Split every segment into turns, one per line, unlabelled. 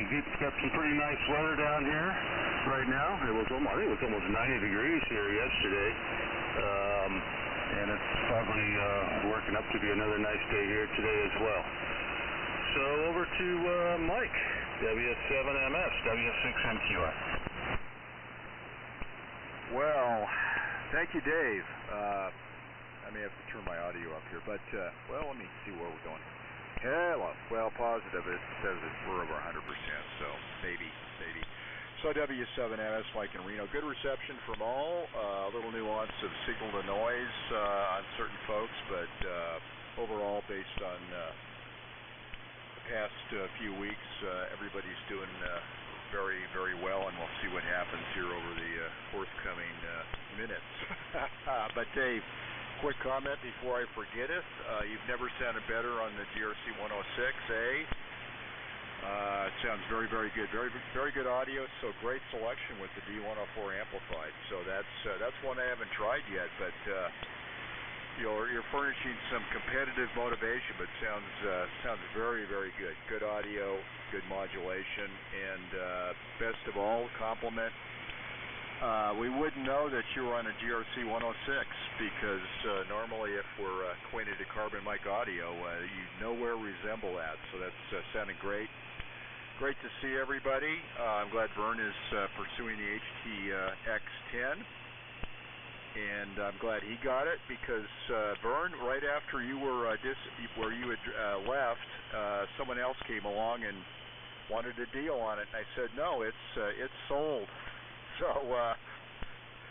It's got some pretty nice weather down here right now. I think it was almost 90 degrees here yesterday. And it's probably working up to be another nice day here today as well. So over to Mike, W7MS, W6MQS.
Well, thank you, Dave. I may have to turn my audio up here, but, well, let me see where we're going. Hello. Well, positive. It says we're over 100%, so maybe. So W7MS, Mike in Reno. Good reception from all. A little nuance of signal to noise on certain folks, but overall, based on the past few weeks, everybody's doing very, very well, and we'll see what happens here over the forthcoming minutes. But Dave, quick comment before I forget it. You've never sounded better on the GRC 106A. It sounds very, very good. Very, very good audio. So great selection with the D104 amplified. So that's one I haven't tried yet, but you're furnishing some competitive motivation, but sounds very, very good. Good audio, good modulation, and best of all, compliment. We wouldn't know that you were on a GRC 106 because normally if we're acquainted to Carbon Mic audio, you nowhere resemble that. So that's sounding great. Great to see everybody. I'm glad Vern is pursuing the HTX10, and I'm glad he got it because Vern, right after you were where you had left, someone else came along and wanted a deal on it, and I said no, it's sold. So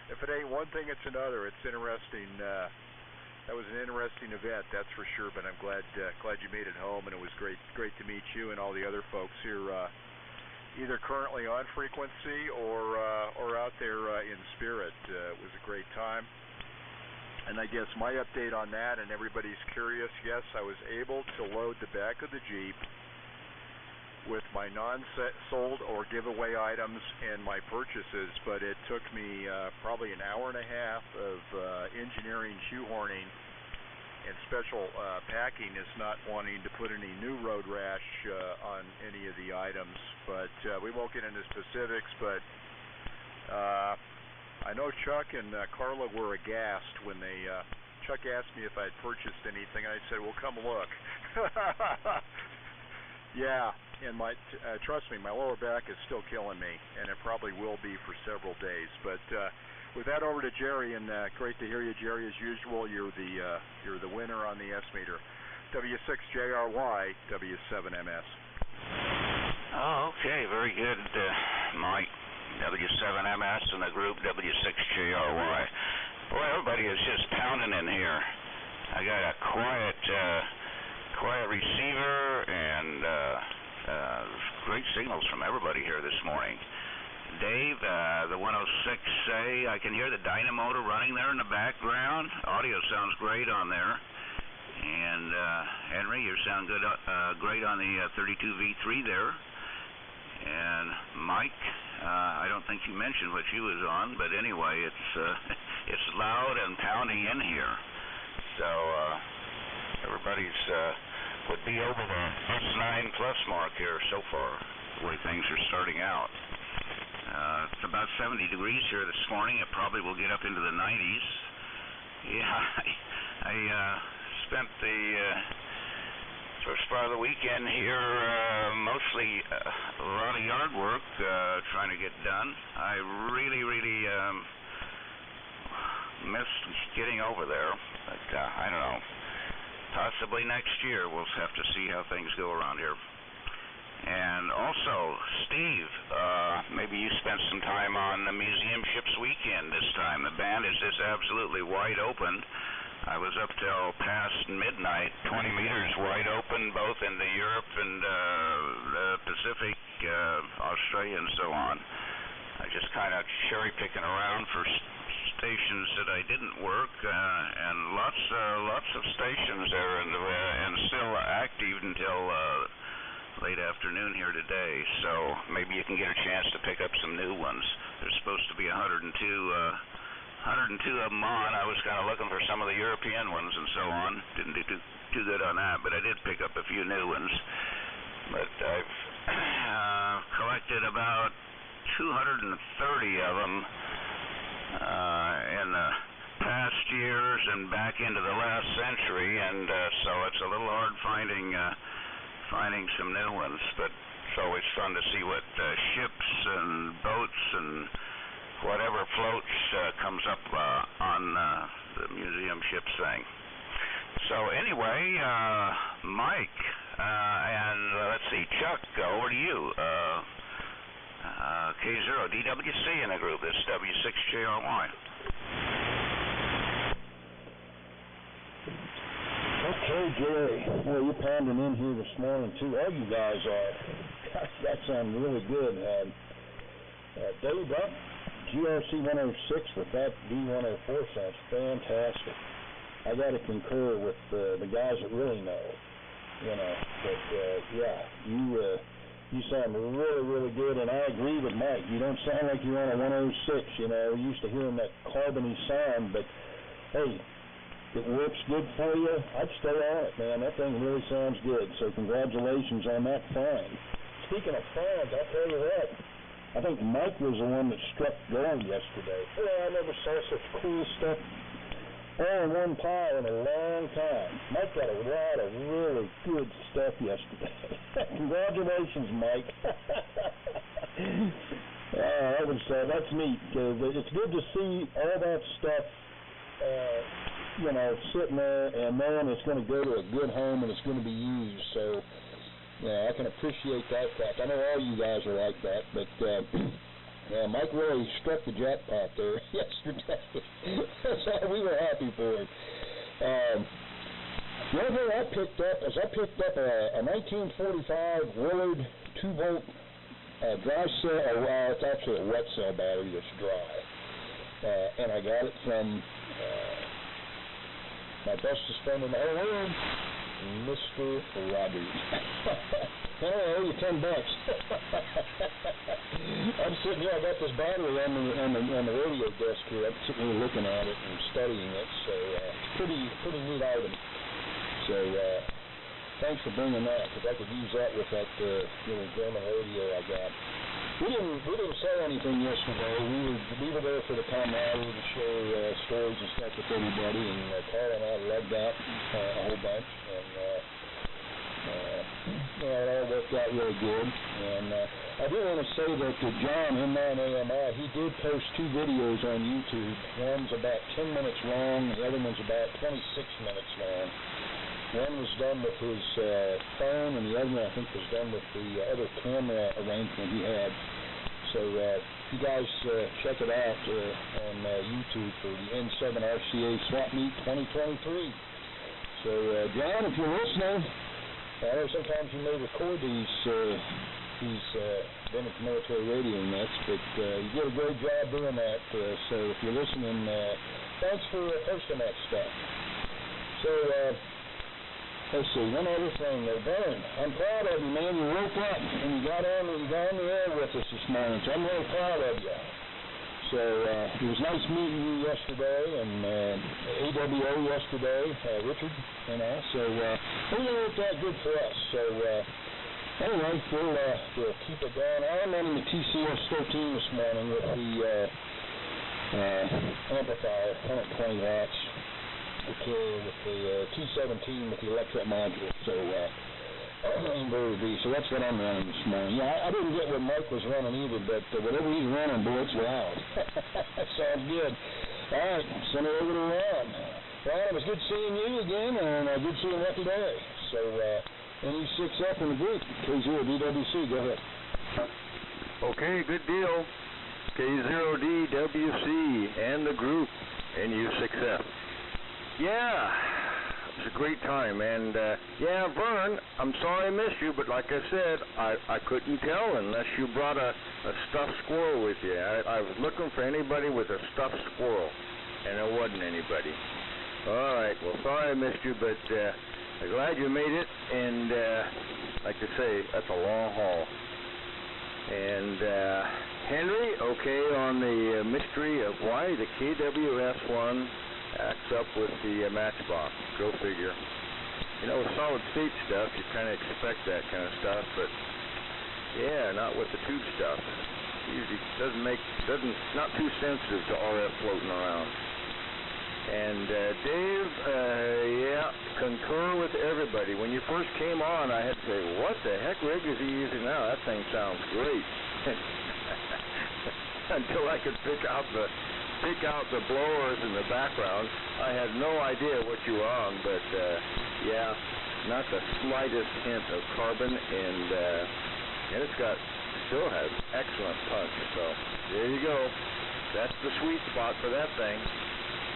if it ain't one thing, it's another. It's interesting. That was an interesting event, that's for sure. But I'm glad you made it home, and it was great to meet you and all the other folks here, either currently on frequency or out there in spirit. It was a great time. And I guess my update on that, and everybody's curious. Yes, I was able to load the back of the Jeep with my non-sold or giveaway items and my purchases, but it took me probably an hour and a half of engineering, shoehorning, and special packing, is not wanting to put any new road rash on any of the items. But we won't get into specifics, but I know Chuck and Carla were aghast when Chuck asked me if I had purchased anything, and I said, well, come look. Yeah, and trust me, my lower back is still killing me, and it probably will be for several days. But with that, over to Jerry, and great to hear you, Jerry. As usual, you're the winner on the S-meter. W6JRY, W7MS.
Oh, okay, very good, Mike. W7MS and the group W6JRY. Boy, everybody is just pounding in here. I got a quiet receiver and great signals from everybody here this morning. Dave, the 106A, I can hear the dynamotor running there in the background. Audio sounds great on there. And Henry, you sound good, great on the 32V3 there. And Mike, I don't think you mentioned what you was on, but anyway, it's loud and pounding in here. So everybody's would be over the S9 plus mark here so far, the way things are starting out. It's about 70 degrees here this morning. It probably will get up into the 90s. Yeah, I spent the first part of the weekend here mostly a lot of yard work trying to get done. I really missed getting over there, but I don't know. Possibly next year. We'll have to see how things go around here. And also, Steve, maybe you spent some time on the Museum Ships Weekend this time. The band is just absolutely wide open. I was up till past midnight, 20 meters wide open, both in the Europe and the Pacific, Australia, and so on. I just kind of cherry picking around for stations that I didn't work, and lots of stations there, and still active until late afternoon here today. So maybe you can get a chance to pick up some new ones. There's supposed to be 102 of them on. I was kind of looking for some of the European ones and so on. Didn't do too good on that, but I did pick up a few new ones. But I've 230 of them in the past years and back into the last century, and so it's a little hard finding some new ones, but it's always fun to see what ships and boats and whatever floats comes up on the museum ships thing. So anyway, Mike, and let's see, Chuck, over to you. K0 DWC in the group. This is W6JRY.
Okay, Jerry. Well, you're pounding in here this morning, too. All you guys are. Gosh, that sounds really good. Dave, that GRC 106 with that D104 sounds fantastic. I got to concur with the guys that really know, you know. But, yeah, you sound really, really good, and I agree with Mike. You don't sound like you're on a 106, you know. You're used to hearing that carbony sound, but, hey, it works good for you. I'd stay on it, man. That thing really sounds good, so congratulations on that find. Speaking of finds, I'll tell you what, I think Mike was the one that struck gold yesterday. Yeah, I never saw such cool stuff all in one pile in a long time. Mike got a lot of really good stuff yesterday. Congratulations, Mike. That's neat. It's good to see all that stuff, you know, sitting there and knowing it's going to go to a good home and it's going to be used. So, yeah, I can appreciate that fact. I know all you guys are like that, but yeah, Mike really struck the jackpot there yesterday. So we were happy for him. The other thing I picked up is a 1945 Willard 2-volt dry cell. Well, it's actually a wet cell battery that's dry, and I got it from my bestest friend in the whole world, Mr. Rogers. I owe you $10. I'm sitting here. I got this battery on the radio desk here. I'm sitting here looking at it and studying it. So it's pretty neat item. So thanks for bringing that, because I could use that with that little German radio I got. We didn't sell anything yesterday. We were there for the camaraderie to share stories and stuff with everybody, and Carl and I loved that a whole bunch, and it all worked out really good. And I do want to say that John, M9AMI, he did post 2 videos on YouTube. One's about 10 minutes long, the other one's about 26 minutes long. One was done with his phone, and the other one, I think, was done with the other camera arrangement he had. So you guys check it out on YouTube for the N7 RCA Swap Meet 2023. So, John, if you're listening, I know sometimes you may record these vintage military radio nets, but you did a great job doing that. So if you're listening, thanks for posting that stuff. So, let's see, one other thing. Vern, I'm proud of you, man. You woke up and you got on the air with us this morning, so I'm really proud of you. So it was nice meeting you yesterday, and AWO yesterday, Richard, you know. So everything worked out good for us. So anyway, we'll keep it going. I'm running the TCS-13 this morning with the amplifier, 120 watts. Okay, with the T17 with the electret module, so inverter B. So that's what I'm running this morning. Yeah, I didn't get what Mike was running either, but whatever he's running, boy, it's loud. Sounds good. All right, send it over to Ron. Ron, it was good seeing you again, and good seeing Lucky Larry. So NE6F in the group, K0DWC, go ahead.
Okay, good deal. K0DWC and the group, NU6F. Yeah, it was a great time, and yeah, Vern, I'm sorry I missed you, but like I said, I couldn't tell unless you brought a stuffed squirrel with you. I was looking for anybody with a stuffed squirrel, and there wasn't anybody. All right, well, sorry I missed you, but I'm glad you made it, and like I say, that's a long haul. And Henry, okay, on the mystery of why the KWS-1 acts up with the matchbox. Go figure. You know, with solid state stuff, you kind of expect that kind of stuff, but yeah, not with the tube stuff. not too sensitive to RF floating around. And Dave, yeah, concur with everybody. When you first came on, I had to say, what the heck rig is he using now? That thing sounds great. Until I could pick out the blowers in the background, I had no idea what you were on. But yeah, not the slightest hint of carbon, and it still has excellent punch. So there you go. That's the sweet spot for that thing.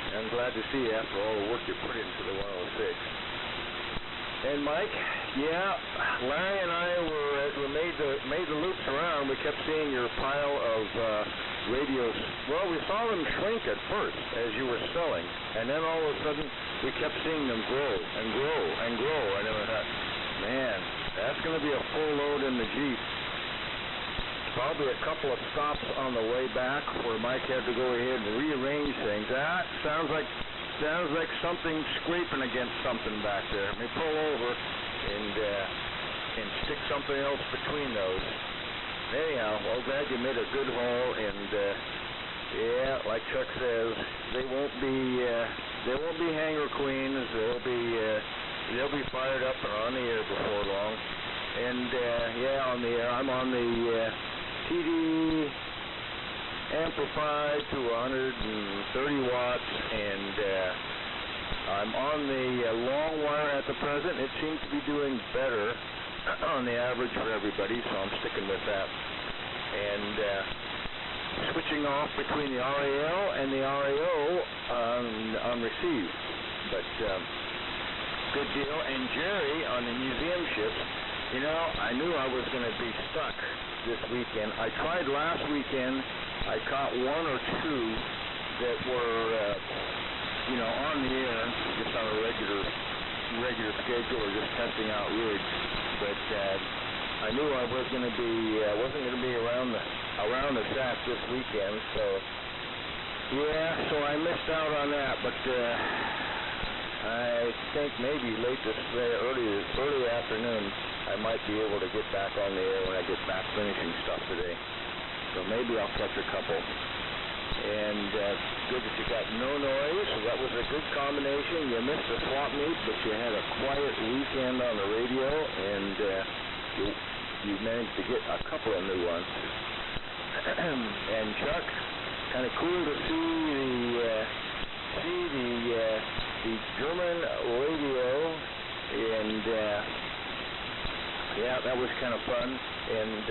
I'm glad to see after all the work you put into the 106. And Mike, yeah, Larry and I made the loops around. We kept seeing your pile of radios. Well, we saw them shrink at first as you were selling, and then all of a sudden we kept seeing them grow and grow and grow. And I thought, man, that's going to be a full load in the Jeep. Probably a couple of stops on the way back where Mike had to go ahead and rearrange things. That sounds like something scraping against something back there. Let me pull over and stick something else between those. Anyhow, well, glad you made a good haul, and yeah, like Chuck says, they won't be hanger queens. They'll be fired up and on the air before long. And yeah, on the air, I'm on the TD amplified to 130 watts, and I'm on the long wire at the present. It seems to be doing better on the average for everybody, so I'm sticking with that. And switching off between the RAL and the RAO on receive. But good deal. And Jerry on the museum ships, you know, I knew I was going to be stuck this weekend. I tried last weekend. I caught one or two that were, on the air, just on a regular schedule, or just testing out rigs. But I knew I wasn't going to be around the shack this weekend. So yeah, so I missed out on that. But I think maybe early afternoon, I might be able to get back on the air when I get back finishing stuff today. So maybe I'll catch a couple. And good that you got no noise. So that was a good combination. You missed the swap meet, but you had a quiet weekend on the radio, and you managed to get a couple of new ones. And Chuck, kind of cool to see the German radio, and yeah, that was kind of fun. And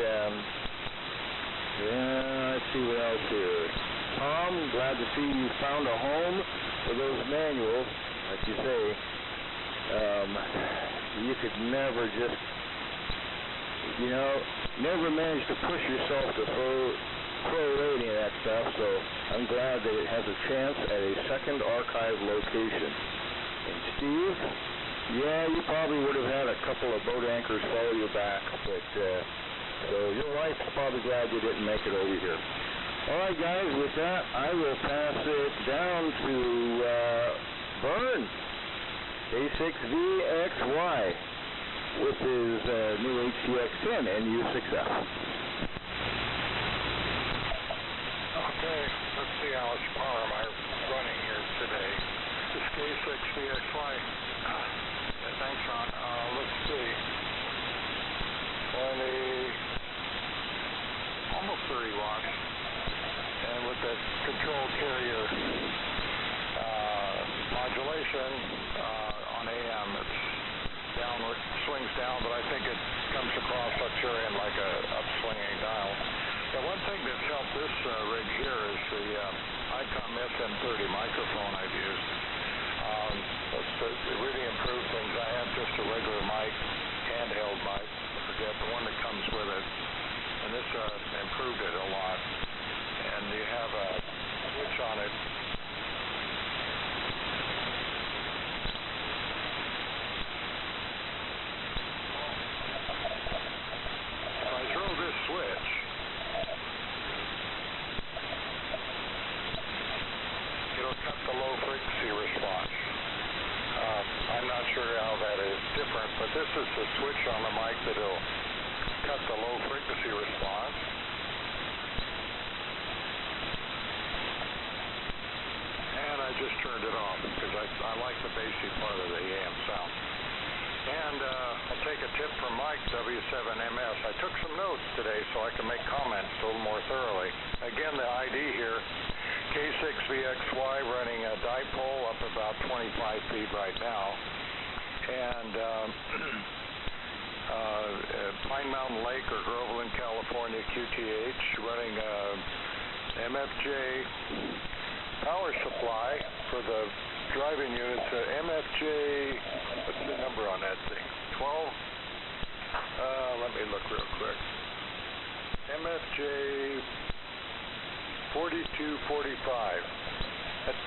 yeah, let's see what else here. Tom, glad to see you found a home for those manuals. Like you say, you could never just, never manage to push yourself to prorate any of that stuff. So I'm glad that it has a chance at a second archive location. And Steve, yeah, you probably would have had a couple of boat anchors follow you back, but so your wife's probably glad you didn't make it over here. All right, guys, with that, I will pass it down to Vern, A6VXY, with his new HTX10 NU6F.
Okay, let's see how much power am I running here today. This K6VXY. Yeah, thanks, Ron. Let's see. Almost 30 watts. And with the controlled carrier modulation on AM, it's downward, swings down, but I think it comes across up your end like a upswinging dial. The one thing that's helped this rig here is the ICOM SM30 microphone I've used. It really improved things. I had just a regular mic, handheld mic, I forget, the one that comes with it, and this improved it a lot. And you have a switch on it. If I throw this switch, it'll cut the low frequency response. I'm not sure how that is different, but this is the switch on the mic that'll cut the low frequency response. like the bassy part of the AM sound. And I'll take a tip from Mike, W7MS. I took some notes today so I can make comments a little more thoroughly. Again, the ID here, K6VXY, running a dipole up about 25 feet right now. And Pine Mountain Lake or Groveland, California, QTH, running MFJ power supply for the driving units. MFJ, what's the number on that thing? 12? Let me look real quick. MFJ 4245. It's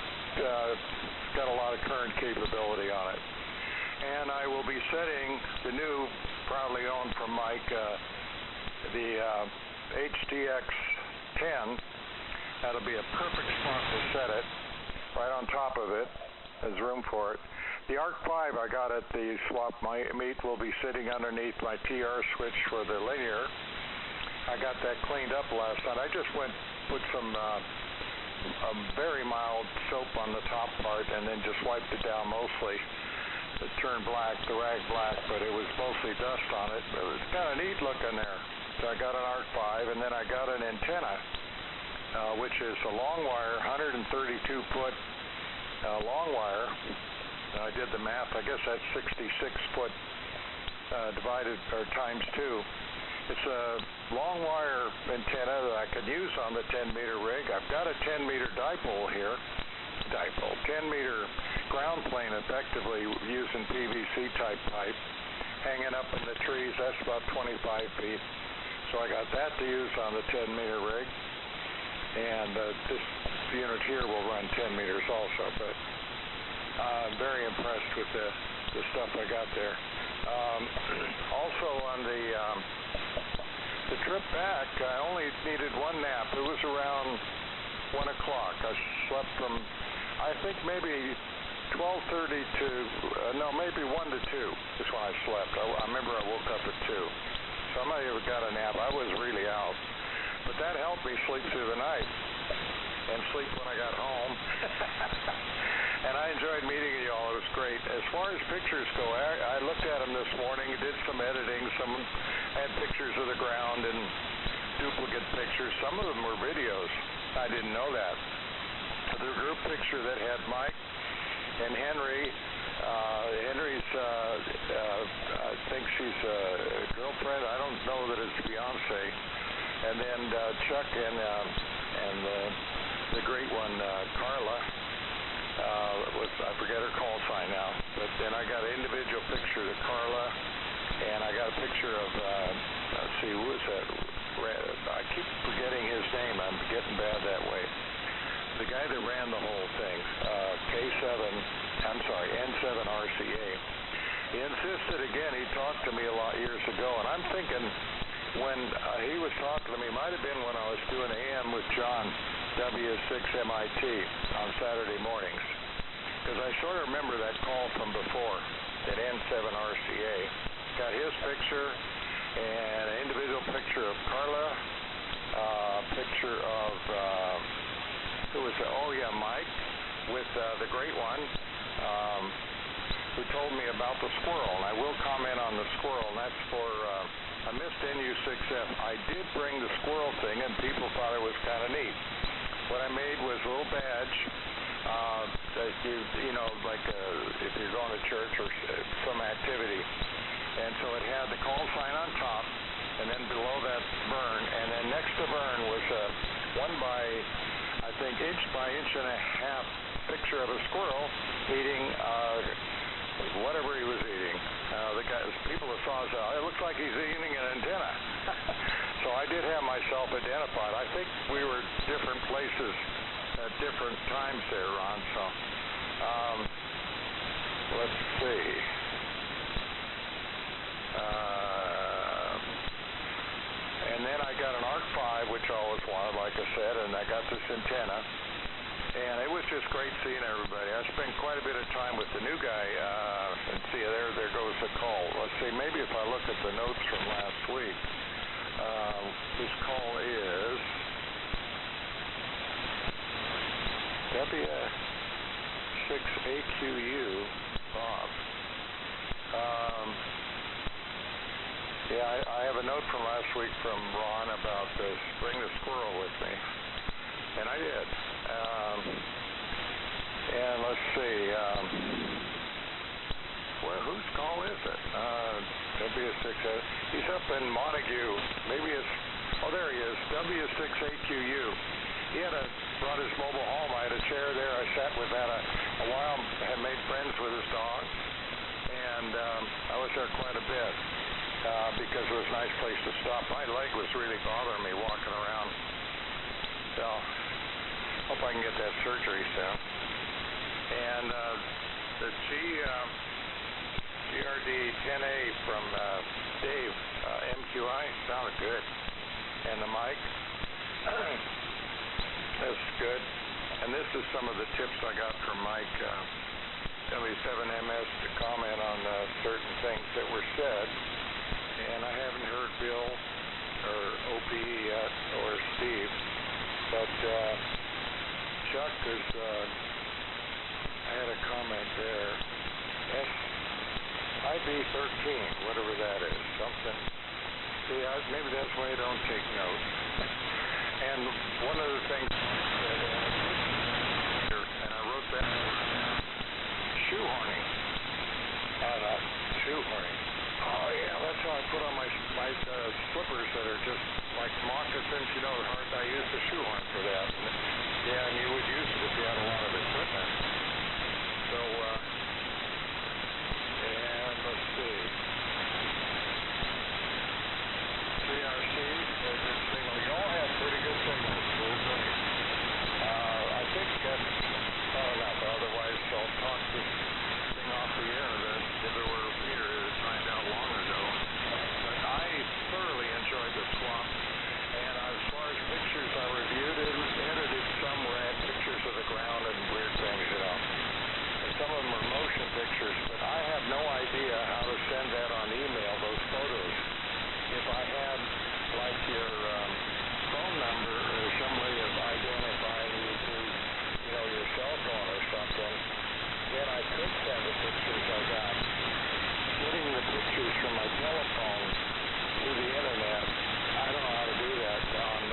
got a lot of current capability on it. And I will be setting the new, proudly owned from Mike, the HTX 10. That'll be a perfect spot to set it, right on top of it. There's room for it. The ARC 5 I got at the swap meet will be sitting underneath my TR switch for the linear. I got that cleaned up last night. I just put some very mild soap on the top part and then just wiped it down mostly. It turned black, the rag black, but it was mostly dust on it. It was kind of neat looking there. So I got an ARC 5, and then I got an antenna, which is a long wire, 132-foot long wire. And I did the math. I guess that's 66-foot divided or times 2. It's a long wire antenna that I could use on the 10-meter rig. I've got a 10-meter dipole here. 10-meter ground plane, effectively using PVC type pipe, hanging up in the trees. That's about 25 feet. So I got that to use on the 10-meter rig. And this unit here will run 10 meters also. But I'm very impressed with the stuff I got there. Also on the trip back, I only needed one nap. It was around 1 o'clock. I slept from, I think maybe 12:30 to, maybe 1 to 2 is when I slept. I remember I woke up at 2. So I might have got a nap. I was really out. But that helped me sleep through the night and sleep when I got home. And I enjoyed meeting you all. It was great. As far as pictures go, I looked at them this morning, did some editing. Some had pictures of the ground and duplicate pictures. Some of them were videos. I didn't know that. The group picture that had Mike and Henry. Henry's, I think she's a girlfriend. I don't know that it's Beyonce. And then Chuck and the great one, Carla. I forget her call sign now. But then I got an individual picture of Carla, and I got a picture of, let's see, who is that? I keep forgetting his name. I'm getting bad that way. The guy that ran the whole thing, N7RCA. He insisted again. He talked to me a lot years ago, and I'm thinking when he was talking to me, might have been when I was doing AM with John W6MIT on Saturday mornings, because I sort of remember that call from before, that N7RCA. Got his picture and an individual picture of Carla, picture of who was it? Oh yeah, Mike with the great one who told me about the squirrel, and I will comment on the squirrel, and that's for I missed NU6F. I did bring the squirrel thing, and people thought it was kind of neat. What I made was a little badge that you know, like if you're going to church or some activity. And so it had the call sign on top, and then below that Vern, and then next to Vern was a 1 by, I think, inch by inch and a half picture of a squirrel eating whatever he was eating. The guy, people that saw it said, it looks like he's eating an antenna. So I did have myself identified. I think we were different places at different times there, Ron. So let's see. And then I got an ARC 5, which I always wanted, like I said, and I got this antenna. And it was just great seeing everybody. I spent quite a bit of time with the new guy. And see, there goes the call. Let's see, maybe if I look at the notes from last week. His call is W6AQU. Ron about bring the squirrel with me, and I did. And let's see, well, whose call is it? W6, he's up in Montague. Maybe it's, oh, there he is, W68QU. He brought his mobile home. I had a chair there. I sat with that a while, had made friends with his dog, and I was there quite a bit because it was a nice place to stop. My leg was really bothering me walking around, so hope I can get that surgery soon. And the GRD 10A from Dave, MQI, sounded good. And the mic, that's good. And this is some of the tips I got from Mike, W7MS, to comment on certain things that were said. And I haven't heard Bill or OPE yet, or Steve. But Chuck is, I had a comment there. IB13, whatever that is, something. See, maybe that's why I don't take notes. And one of the things that I wrote that shoehorning. Shoehorning. Oh yeah, that's how I put on my slippers that are just like moccasins. You know, I use the shoehorn for that. And you would use it if you had a lot of equipment. So, and let's see. CRC, good signal. You all have pretty good signals. Great. I think that's not enough. Otherwise, I'll talk this thing off the air. If it were here, it would find out long ago. But I thoroughly enjoyed the swap. And as far as pictures, I reviewed and edited some where I had pictures of the ground and weird things, you know. And some of them are motion pictures, but I have no idea how to send that on email, those photos. If I had, like, your phone number or some way of identifying you through, you know, your cell phone or something, then I could send the pictures I got. Getting the pictures from my telephone to the internet, I don't know how to do that on,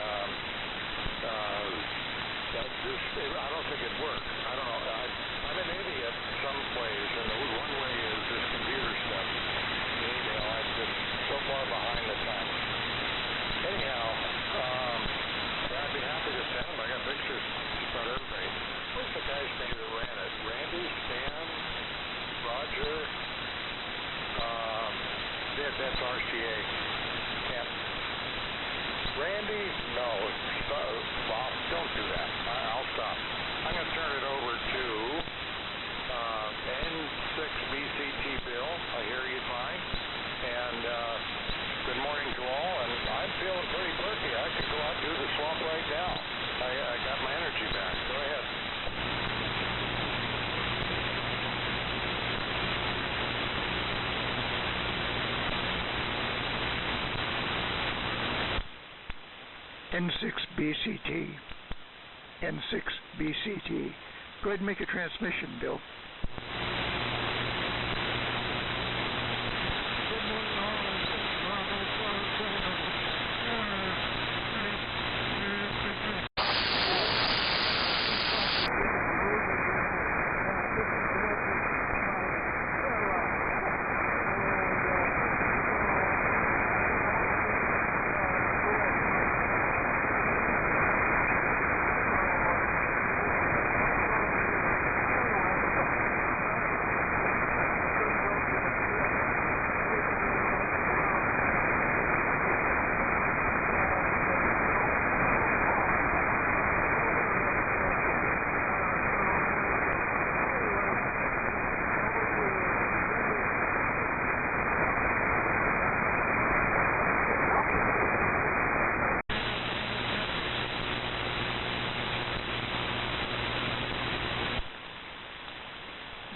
I don't think it works. I don't know. I'm an idiot some ways, and the one way is this computer stuff. The email, I'm just so far behind the times. Anyhow, I'd be happy to send them. I got pictures just about everybody. What's the guy's name that ran it? Randy, Stan, Roger, that's RCA. Kent. Randy, no, well, don't do that. I'll stop. I'm going to turn it over to N6BCT Bill. I hear you fine. And good morning to all. And I'm feeling pretty perky. I could go out and do the swap right now. I got my energy back. Go ahead.
N6BCT. N6BCT. Go ahead and make a transmission, Bill.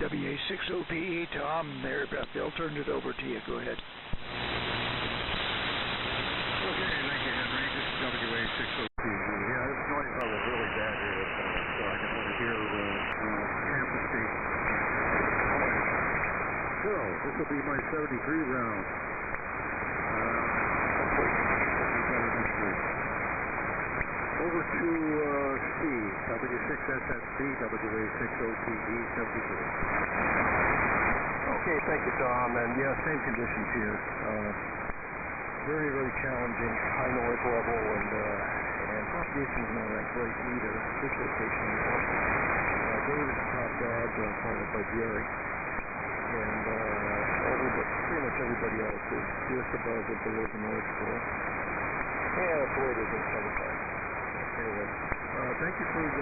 WA6OPE, Tom, there, Bill turned it over to you. Go ahead.
Okay, thank you, Henry. This is WA6OPE. Yeah, this noise level is really bad here, so I can only hear campus station. So, this will be my 73 round. Hopefully, it'll be better over to Steve, W6SSB, WA6OPE 73.
Okay, thank you, Tom. And yeah, same conditions here. Very, very challenging, high noise level, and propagation's not that great either. This location, Dave is the top dog, followed by Jerry. And pretty much everybody else is just above or below the noise floor. Yeah, that's the way it is in summertime. Anyway, thank you for the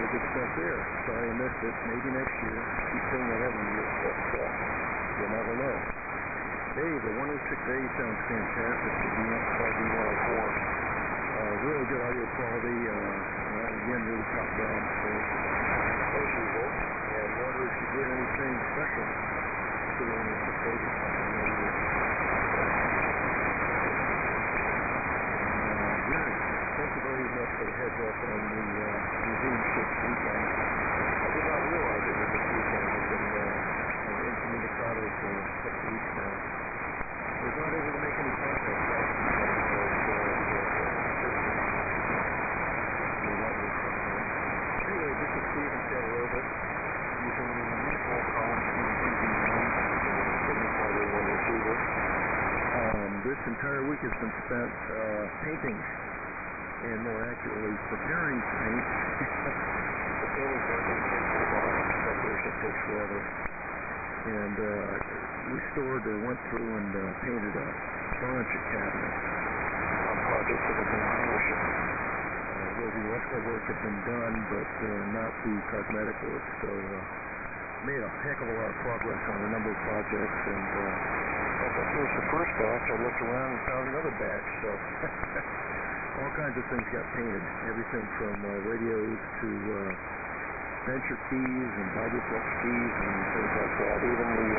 good stuff there. Sorry I missed it. Maybe next year. Keep saying that every year, but you never know. Hey, the 106A sounds fantastic. The V104. Really good audio quality. Again, really top down as usual. And wonder if you did anything special to the program. Thank you very much for the heads up on the museum ship weekend. I did not realize it was this weekend. I've been incommunicado for a couple of weeks now. I was not able to make any contact last weekend because anyway, this is Steve in Santa Rosa using the usual Collins TV1 7501 receiver. This entire week has been spent painting, and more accurately, preparing to paint. The painting process takes a while. Preparation takes forever. And we went through and painted a bunch of cabinets on projects that have been on the ocean. Where the electrical work had been done, but not the cosmetic work. So made a heck of a lot of progress on a number of projects. And after I finished the first batch, I looked around and found another batch. So all kinds of things got painted. Everything from radios to venture keys and Vibraflex keys and things like that. Even the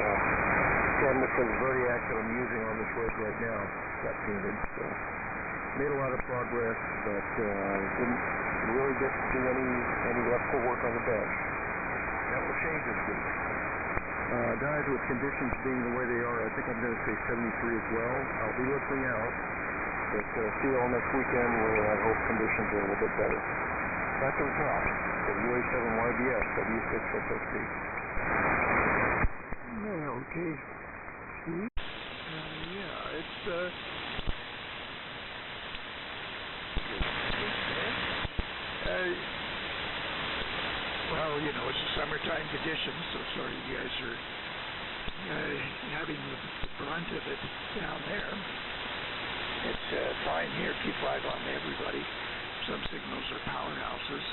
cabinet for the Zodiac that I'm using on this rig right now got painted. So made a lot of progress, but didn't really get to do any electrical work on the bench. That will change this week. Guys, with conditions being the way they are, I think I'm going to say 73 as well. I'll be listening out, but see you all next weekend where I hope conditions are a little bit better. Back to the top, WA7YBS, W6SSB.
Okay. Steve? Yeah, it's, well, you know, it's a summertime condition, so sorry you guys are having the brunt of it down there. It's fine here. Keep right on everybody. Some signals are powerhouses.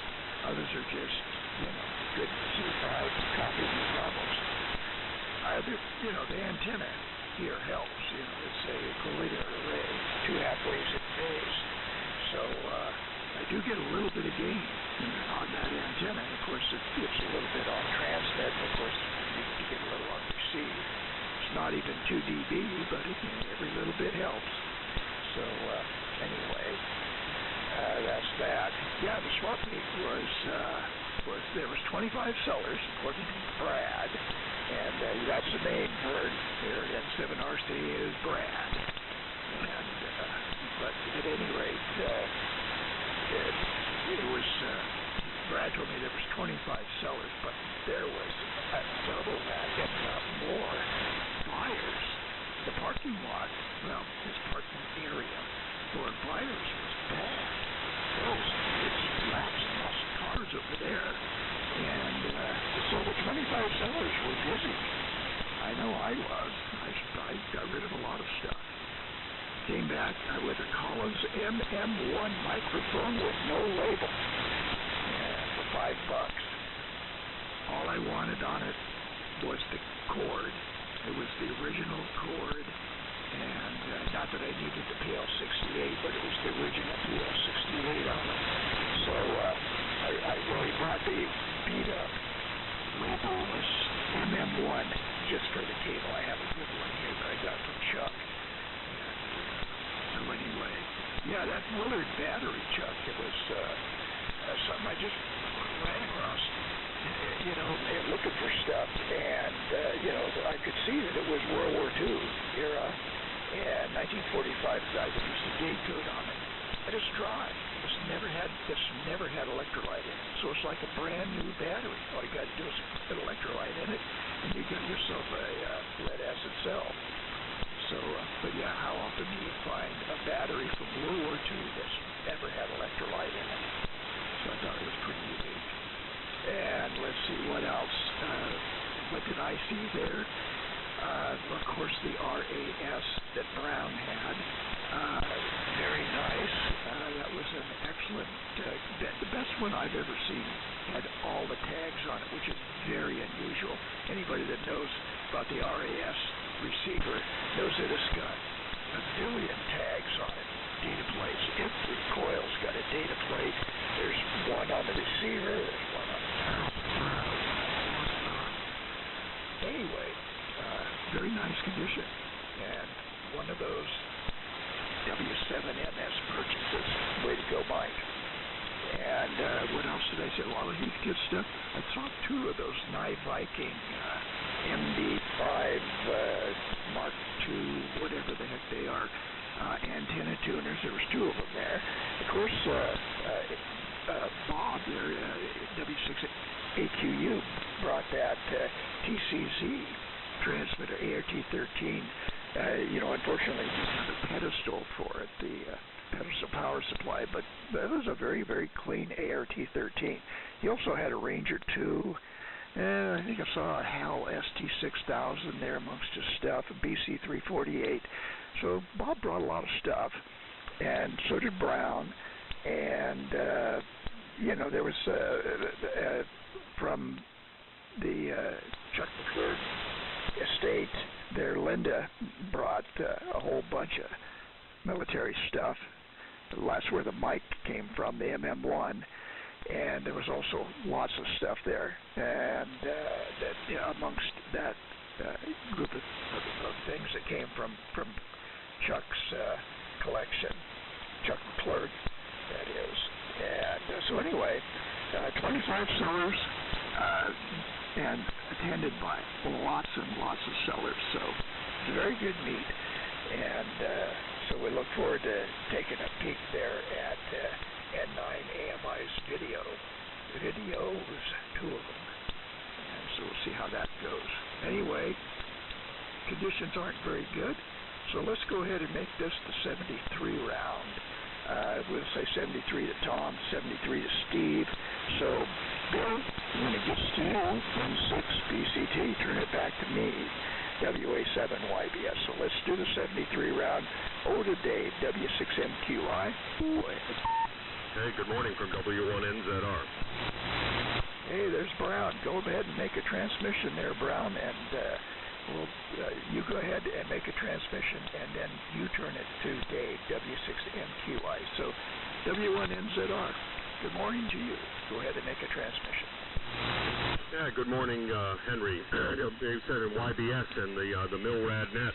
Others are just, you know, good C5 copying these levels. The antenna here helps. You know, it's a collider array, 2 halfways in phase. So I do get a little bit of gain on that antenna. Of course, it gives a little bit on transmit. Of course, you get a little on receive. It's not even 2 dB, but every little bit helps. So anyway, that's that. Yeah, the swap meet was there was 25 sellers according to Brad, and that's the name for their N7RC is Brad. And but at any rate, it was Brad told me there was 25 sellers, but there was double that, if not more, buyers. The parking lot, well, this parking area for buyers was packed. It's lots and lots of cars over there, and so the 25 sellers were busy. I know I was. I got rid of a lot of stuff. Came back with a Collins MM1 microphone with no label for $5. All I wanted on it was the cord. It was the original cord, and not that I needed the PL68, but it was the original PL68 on it. So I really bought the beat up labelless MM1 just for the cable. I have a good one here that I got from Chuck. So anyway, yeah, that Willard battery, Chuck, it was something I just ran across, looking for stuff, and, I could see that it was World War II. 1945 guy that used to gate code on it. And it's dry. It's never had electrolyte in it. So it's like a brand new battery. All you got to do is put electrolyte in it, and you get yourself a lead acid cell. So, but yeah, how often do you find a battery from World War II that's never had electrolyte in it? So I thought it was pretty unique. And let's see, what else? What did I see there? Of course, the RAS that Brown had. Very nice. That was an excellent, the best one I've ever seen. Had all the tags on it, which is very unusual. Anybody that knows about the RAS receiver knows that it's got a billion tags on it, data plates. Every coil's got a data plate. There's one on the receiver, there's one on the tower. Anyway, very nice condition, and one of those W7MS purchases. Way to go, Mike. And what else did I say? A lot of Heathkit stuff. I saw two of those Nye Viking MD5 Mark II, whatever the heck they are, antenna tuners. There was two of them there. Of course, Bob there, W6AQU, brought that TCZ transmitter, ART13. Unfortunately, he didn't have a pedestal for it, the pedestal power supply, but that was a very, very clean ART13. He also had a Ranger 2, and I think I saw a HAL ST6000 there amongst his stuff, a BC348. So Bob brought a lot of stuff, and so did Brown, and, there was, from the Chuck McClure estate there, Linda brought a whole bunch of military stuff. That's where the mic came from, the MM1, and there was also lots of stuff there. And amongst that group of things that came from Chuck's collection, Chuck McClure, that is. And so anyway, 25 sellers, and attended by lots and lots of sellers. So it's a very good meet, and so we look forward to taking a peek there at N9 AMI's videos, two of them, and so we'll see how that goes. Anyway, conditions aren't very good, so let's go ahead and make this the 73 round. We'll say 73 to Tom, 73 to Steve. So, Bill, when it gets to 16 BCT, turn it back to me, WA7YBS. So let's do the 73 round. O to Dave, W6MQI.
Hey, good morning from W1NZR.
Hey, there's Brown. Go ahead and make a transmission there, Brown, and you go ahead and make a transmission, and then you turn it to Dave, W6MQI. So, W1NZR, good morning to you. Go ahead and make a transmission.
Yeah, good morning, Henry. Dave said in YBS and the Milrad Net.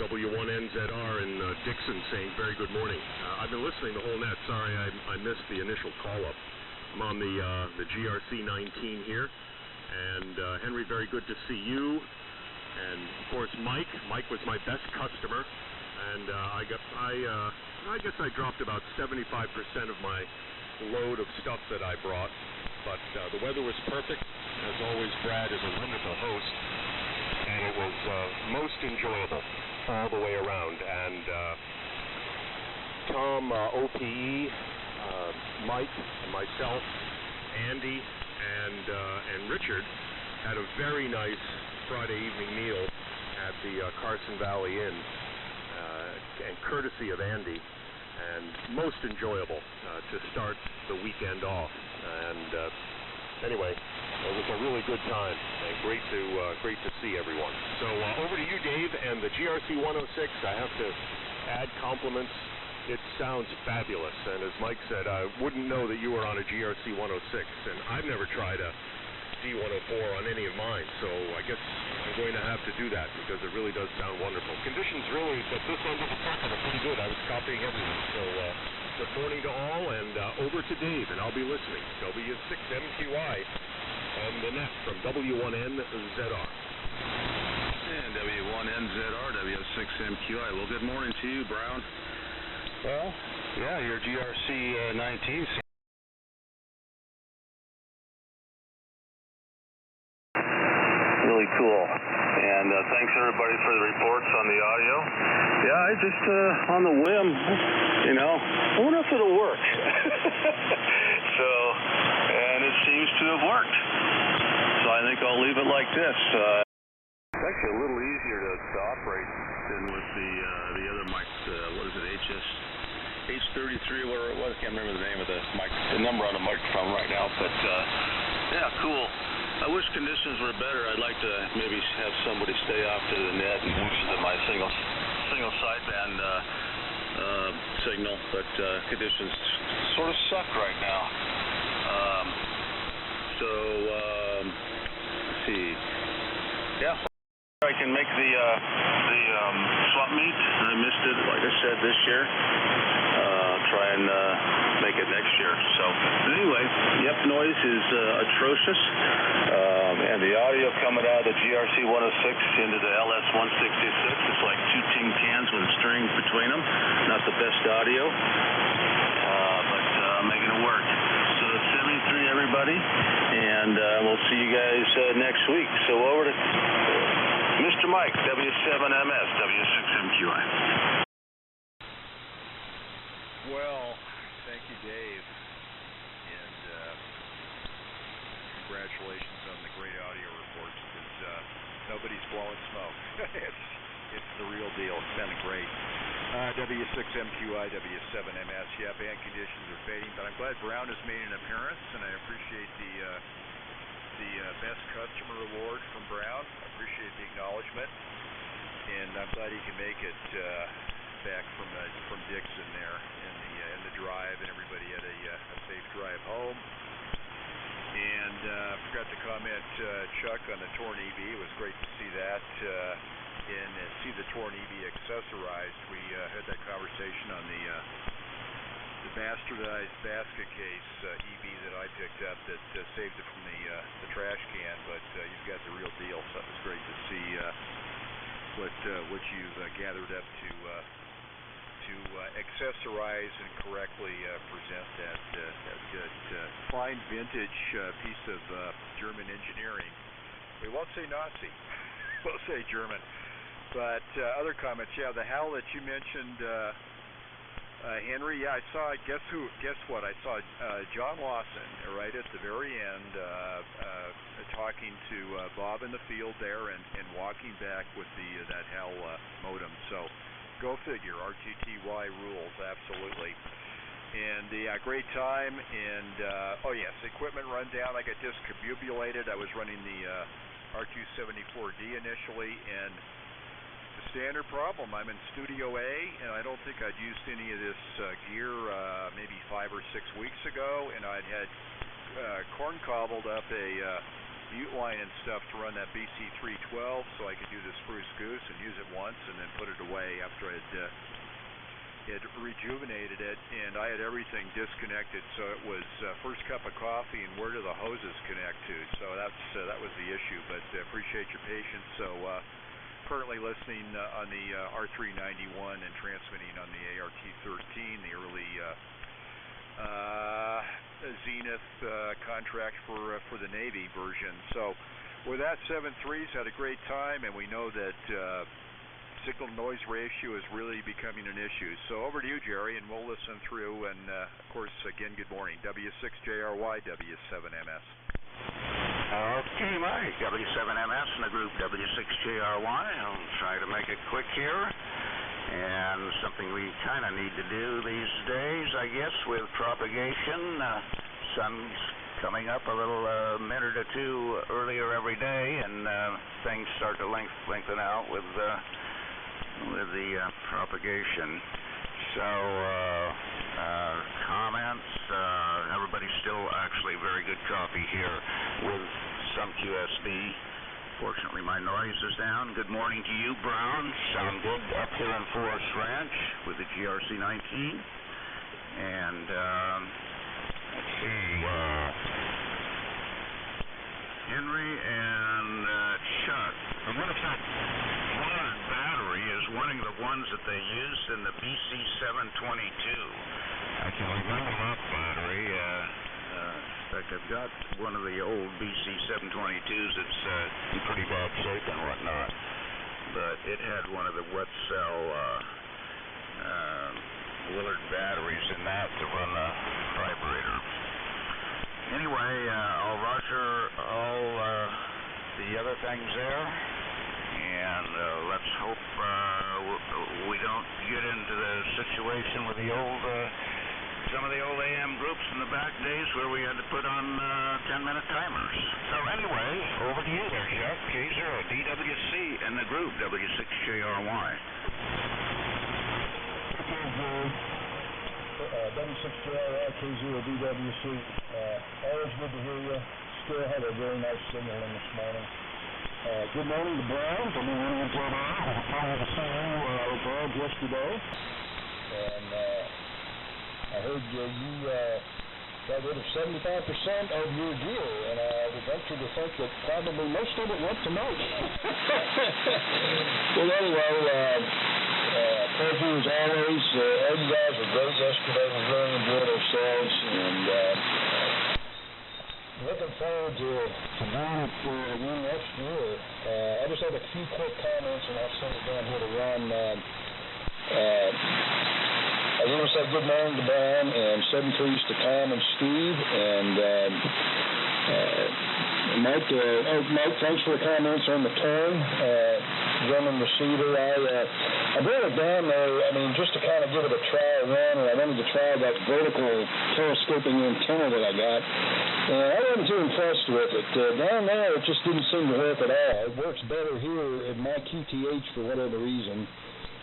W1NZR in Dixon saying very good morning. I've been listening the whole net. Sorry I missed the initial call-up. I'm on the GRC-19 here. And, Henry, very good to see you. And of course, Mike was my best customer, and I guess I dropped about 75% of my load of stuff that I brought. But the weather was perfect. As always, Brad is a wonderful host, and it was most enjoyable all the way around. And Tom, OPE, Mike, myself, Andy, and Richard had a very nice Friday evening meal at the Carson Valley Inn, and courtesy of Andy, and most enjoyable to start the weekend off. And anyway, it was a really good time, and great to see everyone. So over to you, Dave, and the GRC 106. I have to add compliments. It sounds fabulous, and as Mike said, I wouldn't know that you were on a GRC 106, and I've never tried a D104 on any of mine, so I guess I'm going to have to do that because it really does sound wonderful. Conditions really at this end of the circuit are pretty good. I was copying everything. So good morning to all, and over to Dave, and I'll be listening. W6MQI and the net from W1NZR.
And W1NZR, W6 WSXMQI. Well, good morning to you, Brown. Well, yeah, your GRC 19. Really cool. And thanks everybody for the reports on the audio. Yeah, I just on the whim, you know, I wonder if it'll work. So, and it seems to have worked. So I think I'll leave it like this. It's actually a little easier to operate than with the other mic. What is it? H33 or whatever it was. I can't remember the name of the mic, the number on the microphone right now. But yeah, cool. I wish conditions were better. I'd like to maybe have somebody stay off to the net and use my single sideband signal, but conditions sort of suck right now. Let's see. Yeah, I can make the swap meet. I missed it, like I said, this year. Try and make it next year. So, but anyway, yep, noise is atrocious, and the audio coming out of the GRC 106 into the LS 166, it's like two tin cans with a string between them. Not the best audio, but making it work. So 73, everybody, and we'll see you guys next week. So over to Mr. Mike, W7MS, W6MQI.
Well, thank you, Dave, and congratulations on the great audio reports, because nobody's blowing smoke. It's the real deal. It's been great. W6MQI, W7MS, yeah, band conditions are fading, but I'm glad Brown has made an appearance, and I appreciate the best customer award from Brown. I appreciate the acknowledgement, and I'm glad he can make it back from Dixon there in the drive, and everybody had a safe drive home. And forgot to comment, Chuck, on the Torn EV. It was great to see that and see the Torn EV accessorized. We had that conversation on the bastardized basket case EV that I picked up that saved it from the trash can, but you've got the real deal. So it was great to see what you've gathered up to accessorize and correctly present that good fine vintage piece of German engineering. We won't say Nazi, we'll say German. But other comments, yeah, the howl that you mentioned, Henry, yeah, I saw, guess what, I saw John Lawson right at the very end talking to Bob in the field there and walking back with that HAL modem. So go figure, RTTY rules, absolutely. And great time, and oh yes, equipment rundown. I got discombobulated. I was running the R274D initially, and the standard problem. I'm in Studio A, and I don't think I'd used any of this gear maybe 5 or 6 weeks ago, and I'd had corn cobbled up a mute line and stuff to run that BC312 so I could do the Spruce Goose and use it once and then put it away after I'd had rejuvenated it, and I had everything disconnected, so it was first cup of coffee and where do the hoses connect to. So that was the issue, but appreciate your patience. So currently listening on the R391 and transmitting on the ART13, the early Zenith contract for the Navy version. So with that, 7.3's had a great time, and we know that signal noise ratio is really becoming an issue. So over to you, Jerry, and we'll listen through. And of course, again, good morning. W6JRY, W7MS.
Okay, Mike, W7MS and the group W6JRY. I'll try to make it quick here. And something we kind of need to do these days, I guess, with propagation. Sun's coming up a little minute or two earlier every day, and things start to lengthen out with the propagation. So comments, everybody's still actually very good copy here with some QSB. Fortunately, my noise is down. Good morning to you, Brown. Sound good up here on Forest Ranch with the GRC 19. And let's see, Henry and Chuck. I wonder if that wired battery is one of the ones that they used in the BC 722. I can remember that battery. In fact, I've got one of the old BC 722s that's in pretty bad shape and whatnot. But it had one of the wet cell Willard batteries in that to run the vibrator. Anyway, I'll roger all the other things there, and let's hope we don't get into the situation with the old, some of the old AM groups in the back days where we had to put on 10-minute timers. So anyway, over to you there, Chuck. K0DWC and the group W6JRY.
W6JRY, K0DWC. Always good to hear you. Still had a very nice signal in this morning. Good morning to Brad. Good morning to Brad. I was proud to see you, Brad, yesterday. And I heard you got rid of 75% of your gear, and I would venture to think that probably most of it went to Mike. Well, anyway, thank you as always. All you guys were great yesterday. We really enjoyed ourselves, and looking forward to doing it again next year. I just have a few quick comments, and I'll send it down here to Ron. I want to say good morning to Brian and 7-3s to Tom and Steve, and Mike, thanks for the comments on the turn, running the cedar. I brought it down there, I mean, just to kind of give it a trial run, and I wanted to try that vertical telescoping antenna that I got, and I wasn't too impressed with it. Down there, it just didn't seem to work at all. It works better here at my QTH for whatever reason.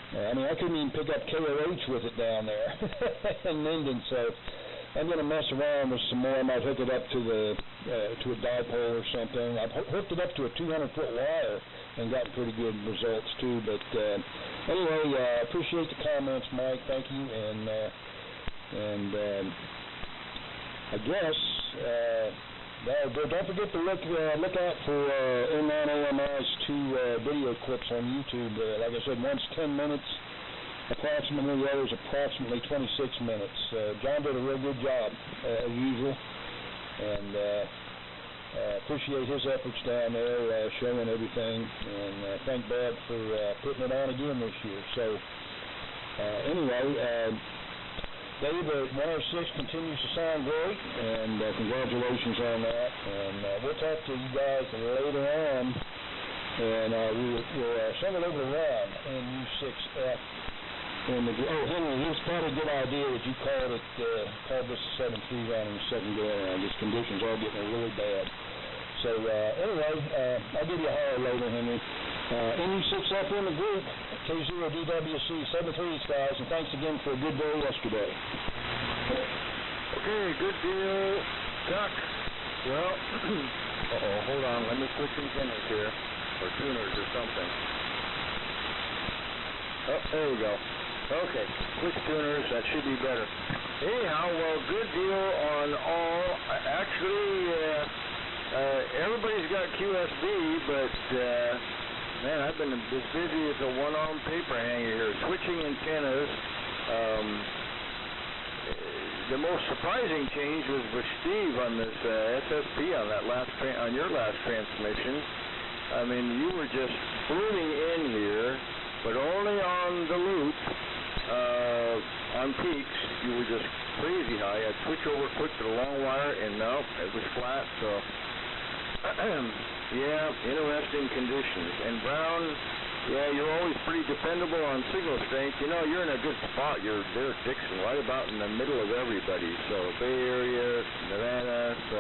I mean, I couldn't even pick up KOH with it down there in Minden, so I'm going to mess around with some more. I might hook it up to to a dipole or something. I've hooked it up to a 200-foot wire and gotten pretty good results too. But anyway, appreciate the comments, Mike. Thank you, and I guess don't forget to look out for N9AMI's 2 video clips on YouTube. Like I said, one's 10 minutes approximately, the other's approximately 26 minutes. John did a real good job, as usual, and appreciate his efforts down there, showing everything, and thank Brad for putting it on again this year. So, anyway, Dave, 106 continues to sound great, and congratulations on that. And we'll talk to you guys later on, and we'll send it over to Ron in U6F. And Henry, it's probably a good idea that you called this 7-3 round in the second go around. These conditions are getting really bad. So anyway, I'll give you a holler later, Henry. NU6F in the group, K0DWC, 7-3s, guys, and thanks again for a good day yesterday.
Okay, good deal, Chuck. Well, hold on, let me switch antennas here, or tuners or something. Oh, there we go. Okay, switch tuners, that should be better. Anyhow, well, good deal on all. Actually, everybody's got QSB, but man, I've been as busy as a one-armed paper hanger here, switching antennas. The most surprising change was with Steve on this SSP on your last transmission. I mean, you were just floating in here, but only on the loop. On peaks, you were just crazy high. I'd switch over quick to the long wire, and no, it was flat. So, yeah, interesting conditions. And Brown, yeah, you're always pretty dependable on signal strength. You know, you're in a good spot. You're there at Dixon, right about in the middle of everybody. So, Bay Area, Nevada. So,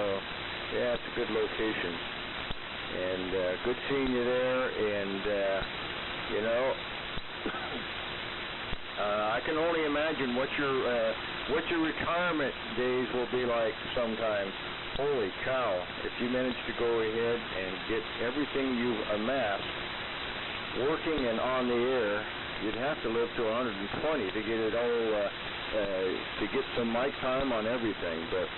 yeah, it's a good location. And good seeing you there. And you know. I can only imagine what your retirement days will be like sometime. Holy cow, if you manage to go ahead and get everything you've amassed working and on the air, you'd have to live to 120 to get it all, to get some mic time on everything. But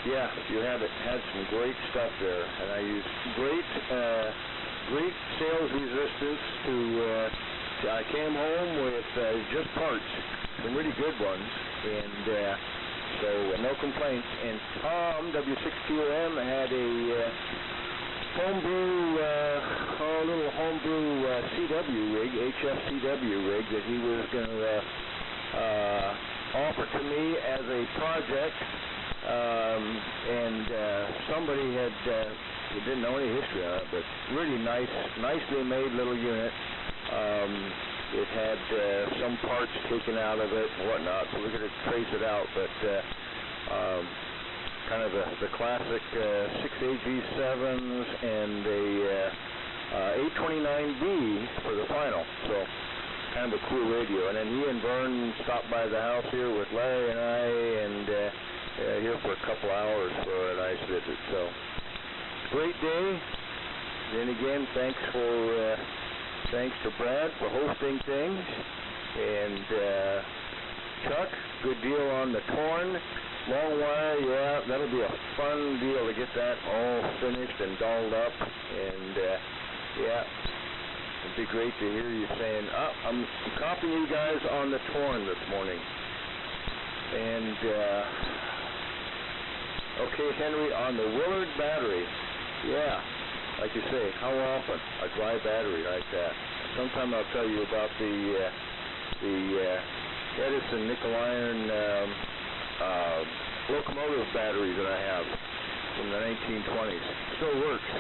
yeah, you had some great stuff there, and I used great sales resistance to I came home with just parts, some really good ones, and so no complaints. And Tom, W6QM, had a little homebrew CW rig, HFCW rig, that he was going to offer to me as a project. And somebody had didn't know any history on it, but really nicely made little unit. It had some parts taken out of it and whatnot, so we're going to trace it out. But kind of the classic 6AG7s and a 829B for the final. So kind of a cool radio. And then he and Vern stopped by the house here with Larry and I, and here for a couple hours for a nice visit. So great day. Then again, thanks to Brad for hosting things, and Chuck, good deal on the torn. Long wire, yeah, that'll be a fun deal to get that all finished and dolled up, and yeah, it'd be great to hear you saying, I'm copying you guys on the torn this morning. And okay, Henry, on the Willard battery, yeah, like you say, how often a dry battery like that? Sometime I'll tell you about the Edison nickel iron locomotive battery that I have from the 1920s. Still works.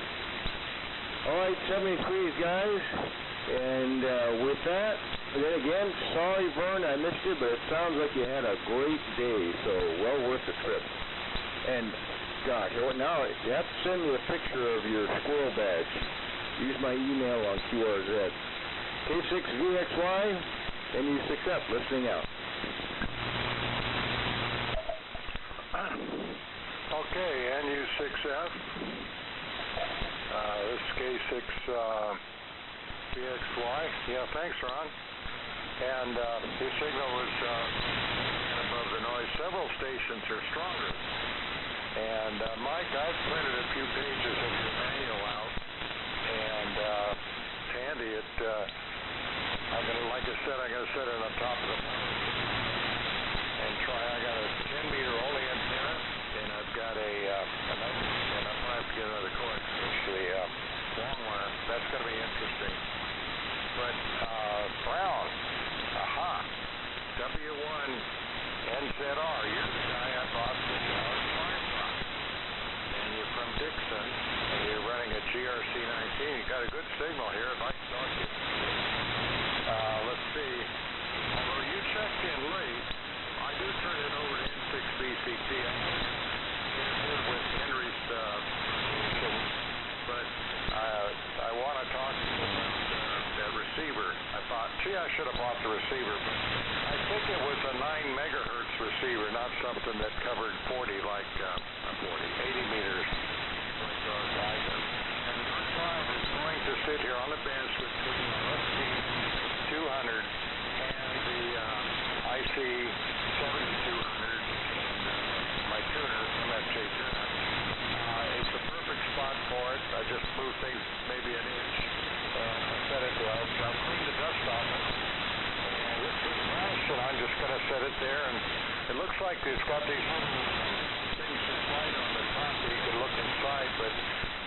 All right, 73s, guys. And with that, then again, sorry, Vern, I missed you, but it sounds like you had a great day, so well worth the trip. And gosh, now you have to send me a picture of your squirrel badge. Use my email on QRZ. K6VXY, NU6F, listening out.
Okay, NU6F. This is K6VXY. Yeah, thanks, Ron. And your signal was above the noise. Several stations are stronger. And Mike, I've printed a few pages of your manual out, and it's handy. Like I said, I'm gonna set it on top of the and try. I got a 10-meter only antenna, and I've got another, and I'm gonna have to get another coax, actually, long wire. That's gonna be interesting. But Brown, aha, W1 NZR. You're the guy I bought the sign from, and you're from Dixon, and you're running a GRC-19. You got a good signal here. I'd like to talk to you. Let's see. Although you checked in late, I do turn it over to N6BCT. I did with Henry's but I want to talk to you about that receiver. I thought, gee, I should have bought the receiver, but I think it was a 9 megahertz receiver, not something that covered 80 meters like our guy does. And your child is going to sit here on the bench with the SC200 and the IC7200 and my tuner, MFJ tuner. It's a perfect spot for it. I just moved things maybe an inch. I set it there. I'll clean the dust off it. And this is nice, and I'm just going to set it there. And it looks like it's got these little things that slide on the top that you can look inside, but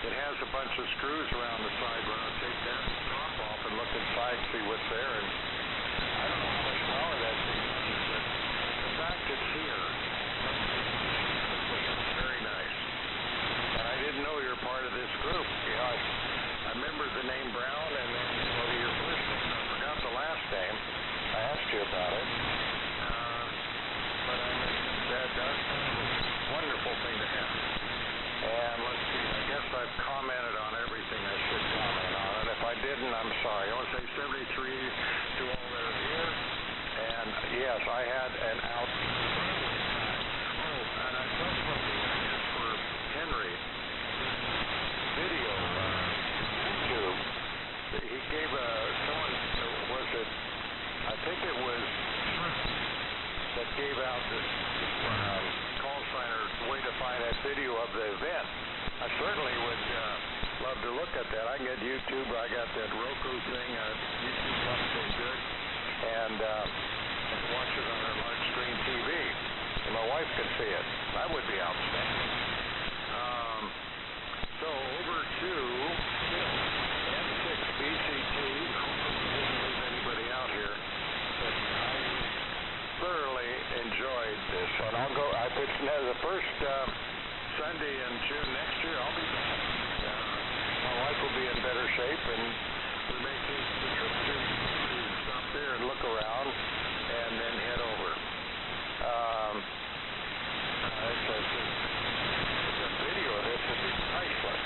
it has a bunch of screws around the side where I'll take that top off and look inside, see what's there. And I don't know how much power that thing runs, but the fact it's here, it's very nice. And I didn't know you were part of this group. You know, I remember the name Brown, and then your first name. I forgot the last name. I asked you about it. But I mentioned that's a wonderful thing to have. And let's see, I guess I've commented on everything I should comment on. And if I didn't, I'm sorry. I want to say 73 to all that are here. And yes, I had an out. Oh, and I just want to ask for Henry. Video, YouTube. He gave someone, was it, I think it was that gave out this call sign or way to find that video of the event. I certainly would love to look at that. I can get YouTube. I got that Roku thing. YouTube's not so good. first Sunday in June next year, I'll be back. My wife will be in better shape, and we may take the trip to stop there and look around, and then head over. The video of this would be priceless.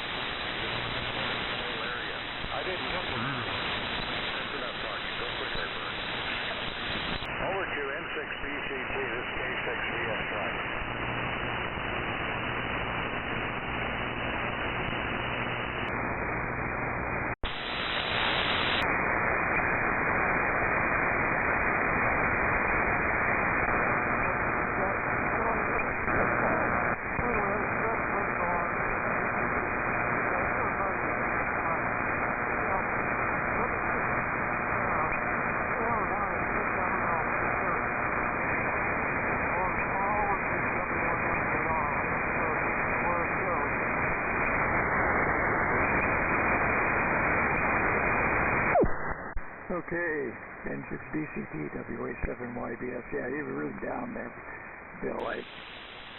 The whole area. I didn't look at it. That's enough talking. Go quickly, Bert. Over to N6BCT. This is K6VS flight.
Okay, N6BCT, WA7YBS. Yeah, you were really down there, Bill. I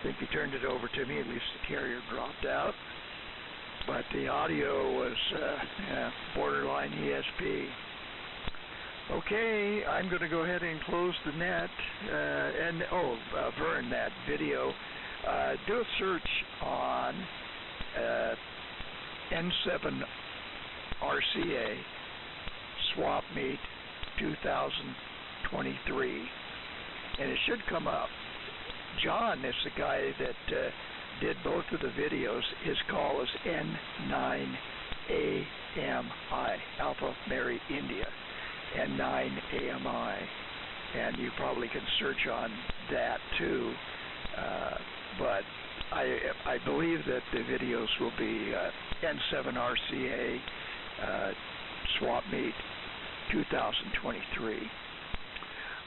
think you turned it over to me. At least the carrier dropped out. But the audio was borderline ESP. Okay, I'm going to go ahead and close the net. Vern, that video. Do a search on N7 RCA Swap Meet 2023, and it should come up. John is the guy that did both of the videos. His call is N9AMI, Alpha Mary India, N9AMI, and you probably can search on that too. But I believe that the videos will be N7 RCA Swap Meet 2023.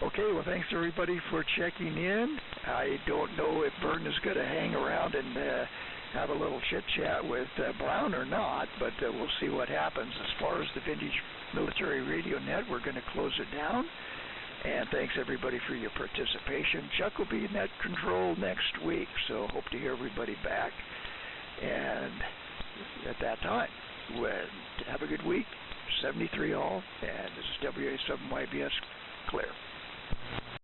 Okay, well, thanks everybody for checking in. I don't know if Vern is going to hang around and have a little chit-chat with Brown or not, but we'll see what happens. As far as the Vintage Military Radio Net, we're going to close it down. And thanks everybody for your participation. Chuck will be in net control next week, so hope to hear everybody back. And at that time, have a good week. 73 all, and this is WA7YBS clear.